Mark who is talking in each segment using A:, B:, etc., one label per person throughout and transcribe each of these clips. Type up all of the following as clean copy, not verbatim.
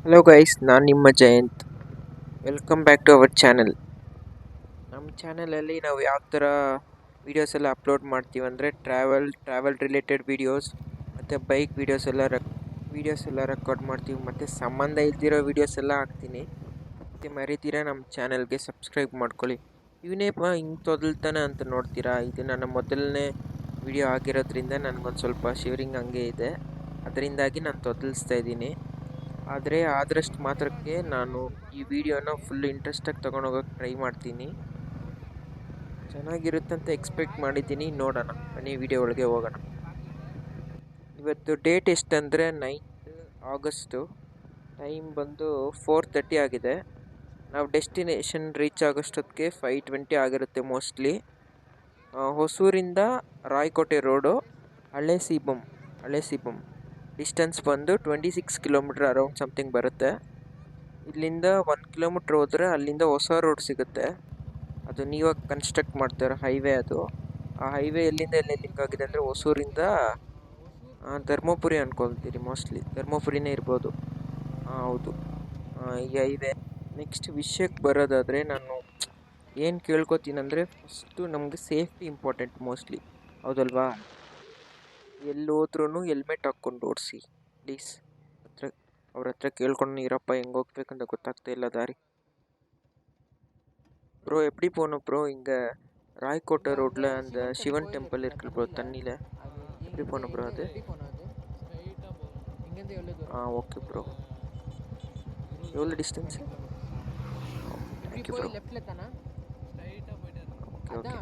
A: Hello guys, ನಾನು ನಿಮ್ಮ Jayanth. Welcome back to our channel. ನಮ್ಮ ಚಾನಲಲ್ಲಿ ನಾವು ಯಾವ ಥರ ವೀಡಿಯೋಸ್ ಎಲ್ಲ ಅಪ್ಲೋಡ್ ಮಾಡ್ತೀವಿ ಅಂದರೆ ಟ್ರಾವೆಲ್ ರಿಲೇಟೆಡ್ ವೀಡಿಯೋಸ್ ಮತ್ತು ಬೈಕ್ ವೀಡಿಯೋಸ್ ಎಲ್ಲ ರೆಕಾರ್ಡ್ ಮಾಡ್ತೀವಿ, ಮತ್ತು ಸಂಬಂಧ ಇಲ್ದಿರೋ ವೀಡಿಯೋಸ್ ಎಲ್ಲ ಹಾಕ್ತೀನಿ. ಮತ್ತು ಮರಿತೀರಾ ನಮ್ಮ ಚಾನಲ್ಗೆ ಸಬ್ಸ್ಕ್ರೈಬ್ ಮಾಡ್ಕೊಳ್ಳಿ. ಇವನೇಪ್ಪ ಹಿಂಗೆ ತೊದಲ್ತಾನೆ ಅಂತ ನೋಡ್ತೀರಾ, ಇದು ನನ್ನ ಮೊದಲನೇ ವೀಡಿಯೋ ಆಗಿರೋದ್ರಿಂದ ನನಗೊಂದು ಸ್ವಲ್ಪ ಶಿವರಿಂಗ್ ಹಂಗೆ ಇದೆ. ಅದರಿಂದಾಗಿ ನಾನು ತೊದಲಿಸ್ತಾ ಇದ್ದೀನಿ. ಆದರೆ ಆದಷ್ಟು ಮಾತ್ರಕ್ಕೆ ನಾನು ಈ ವಿಡಿಯೋನ ಫುಲ್ ಇಂಟ್ರೆಸ್ಟಾಗಿ ತೊಗೊಂಡೋಗೋಕ್ಕೆ ಟ್ರೈ ಮಾಡ್ತೀನಿ. ಚೆನ್ನಾಗಿರುತ್ತಂತ ಎಕ್ಸ್ಪೆಕ್ಟ್ ಮಾಡಿದ್ದೀನಿ. ನೋಡೋಣ, ಬನ್ನಿ ವಿಡಿಯೋ ಒಳಗೆ ಹೋಗೋಣ. ಇವತ್ತು ಡೇಟ್ ಎಷ್ಟಂದರೆ 9th ಆಗಸ್ಟು. ಟೈಮ್ ಬಂದು 4:30 ಆಗಿದೆ. ನಾವು ಡೆಸ್ಟಿನೇಷನ್ ರೀಚ್ ಆಗೋಷ್ಟೊತ್ತಿಗೆ 5:20 ಆಗಿರುತ್ತೆ ಮೋಸ್ಟ್ಲಿ. ಹೊಸೂರಿಂದ ರಾಯಕೋಟೆ ರೋಡು, ಹಳೆ ಸಿಬಂ ಡಿಸ್ಟೆನ್ಸ್ ಬಂದು 26 ಕಿಲೋಮೀಟ್ರ್ ಅರೌಂಡ್ ಸಮಥಿಂಗ್ ಬರುತ್ತೆ. ಇಲ್ಲಿಂದ 1 ಕಿಲೋಮೀಟ್ರ್ ಹೋದರೆ ಅಲ್ಲಿಂದ ಹೊಸ ರೋಡ್ ಸಿಗುತ್ತೆ. ಅದು ನೀವಾಗ ಕನ್ಸ್ಟ್ರಕ್ಟ್ ಮಾಡ್ತಾರೆ ಹೈವೇ. ಅದು ಆ ಹೈವೇ ಎಲ್ಲಿಂದ ಎಲ್ಲಿ ಲಿಂಕ್ ಆಗಿದೆ ಅಂದರೆ ಹೊಸೂರಿಂದ ಧರ್ಮಪುರಿ ಅಂದ್ಕೊಳ್ತೀರಿ, ಮೋಸ್ಟ್ಲಿ ಧರ್ಮಪುರಿನೇ ಇರ್ಬೋದು. ಹೌದು, ಈ ಹೈವೇ. ನೆಕ್ಸ್ಟ್ ವಿಷಯಕ್ಕೆ ಬರೋದಾದರೆ, ನಾನು ಏನು ಕೇಳ್ಕೊತೀನಂದರೆ, ಫಸ್ಟು ನಮಗೆ ಸೇಫ್ಟಿ ಇಂಪಾರ್ಟೆಂಟ್ ಮೋಸ್ಟ್ಲಿ, ಹೌದಲ್ವಾ? ಎಲ್ಲೋದ್ರೂ ಹೆಲ್ಮೆಟ್ ಹಾಕ್ಕೊಂಡು ಓಡಿಸಿ ಪ್ಲೀಸ್. ಅವ್ರ ಹತ್ರ ಕೇಳ್ಕೊಂಡು ಇರಪ್ಪ, ಹೆಂಗೆ ಹೋಗ್ಬೇಕಂತ ಗೊತ್ತಾಗ್ತಾ ಇಲ್ಲ ದಾರಿ. ப்ரோ எப்படி போகணும் ப்ரோ? இங்கே ராய்கோட்டை ரோட்டில் அந்த சிவன் டெம்பிள் இருக்கு ப்ரோ, தண்ணியில். எப்படி போகணும் ப்ரோ அது? Okay bro. எவ்வளோ டிஸ்டன்ஸ்? Thank you bro. ஓகே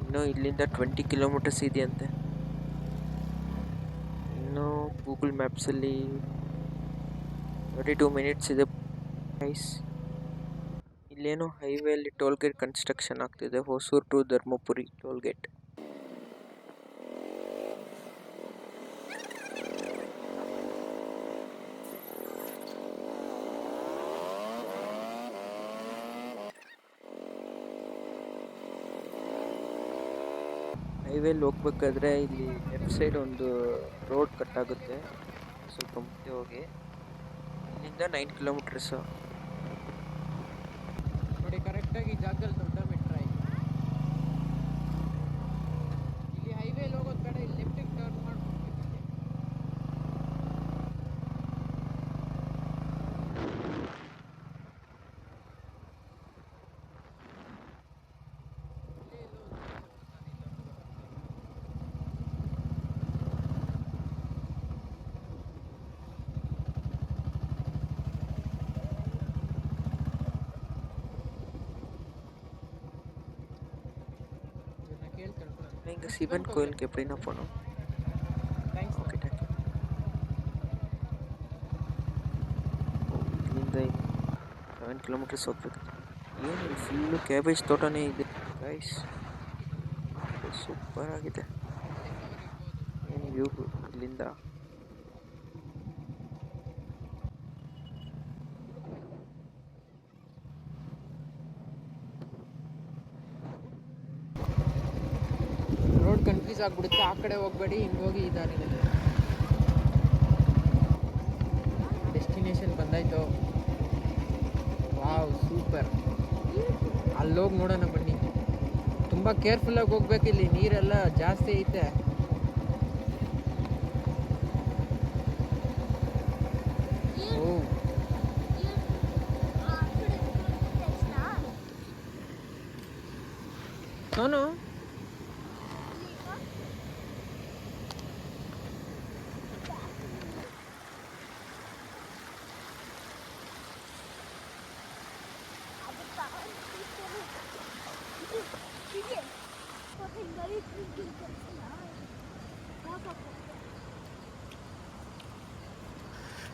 A: ಇನ್ನೂ ಇಲ್ಲಿಂದ 20 ಕಿಲೋಮೀಟರ್ಸ್ ಇದೆಯಂತೆ. ಇನ್ನೂ ಗೂಗಲ್ ಮ್ಯಾಪ್ಸಲ್ಲಿ 32 ಮಿನಿಟ್ಸ್ ಇದೆ ಗೈಸ್. ಇಲ್ಲೇನೋ ಹೈವೇಲಿ ಟೋಲ್ಗೇಟ್ ಕನ್ಸ್ಟ್ರಕ್ಷನ್ ಆಗ್ತಿದೆ, ಹೊಸೂರು ಟು ಧರ್ಮಪುರಿ ಟೋಲ್ಗೇಟ್. ಹೈವೇಲಿ ಹೋಗ್ಬೇಕಾದ್ರೆ ಇಲ್ಲಿ ಲೆಫ್ಟ್ ಸೈಡ್ ಒಂದು ರೋಡ್ ಕಟ್ ಆಗುತ್ತೆ, ಸ್ವಲ್ಪ ಮುಂದೆ ಹೋಗಿ. ಇಲ್ಲಿಂದ 9 ಕಿಲೋಮೀಟರ್ಸು ನೋಡಿ. ಕರೆಕ್ಟಾಗಿ ಜಾಗದಲ್ಲಿ ದೊಡ್ಡ ಮೆಟ್ರೋ ಇದೆ. ಇಲ್ಲಿ ಹೈವೇಲಿ ಹೋಗೋದು ಬೇಡ, ಇಲ್ಲಿ ಲೆಫ್ಟಿಗೆ ಟರ್ನ್ ಮಾಡ್ಬೇಕು. இங்கே சிவன் கோயிலுக்கு எப்படின்னா போகணும்? Okay, thank you. ಇಲ್ಲಿಂದ 7 ಕಿಲೋಮೀಟರ್ಸ್ ಹೋಗ್ಬೇಕು. ಏನು ಫುಲ್ಲು ಕ್ಯಾಬೇಜ್ ತೋಟನೇ ಇದೆ ಗೈಸ್, ಸೂಪರ್ ಆಗಿದೆ. ಏನು ವ್ಯೂ ಇಲ್ಲಿಂದ. ರೋಡ್ ಕನ್ಫ್ಯೂಸ್ ಆಗಿಬಿಡುತ್ತೆ, ಆ ಕಡೆ ಹೋಗ್ಬೇಡಿ, ಹಿಂಗೆ ಹೋಗಿ ಈ ದಾರಿನಲ್ಲಿ. ಡೆಸ್ಟಿನೇಷನ್ ಬಂದಾಯ್ತು. Wow, super. ಅಲ್ಲೋಗಿ ನೋಡೋಣ ಬನ್ನಿ. ತುಂಬ ಕೇರ್ಫುಲ್ಲಾಗಿ ಹೋಗ್ಬೇಕು, ಇಲ್ಲಿ ನೀರೆಲ್ಲ ಜಾಸ್ತಿ ಐತೆ. ಸೋನು,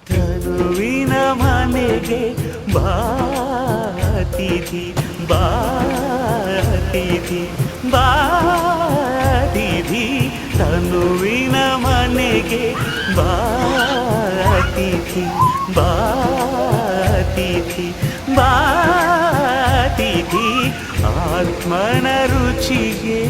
B: ತನುವಿನ ಮನೆಗೆ ಬಾತಿಥಿ ಬಾತಿಥಿ ಬಾತಿಥಿ, ತನುವಿನ ಮನೆಗೆ ಬಾತಿಥಿ ಬಾತಿಥಿ ಬಾತಿಥಿ, ಆತ್ಮನ ರುಚಿಗೆ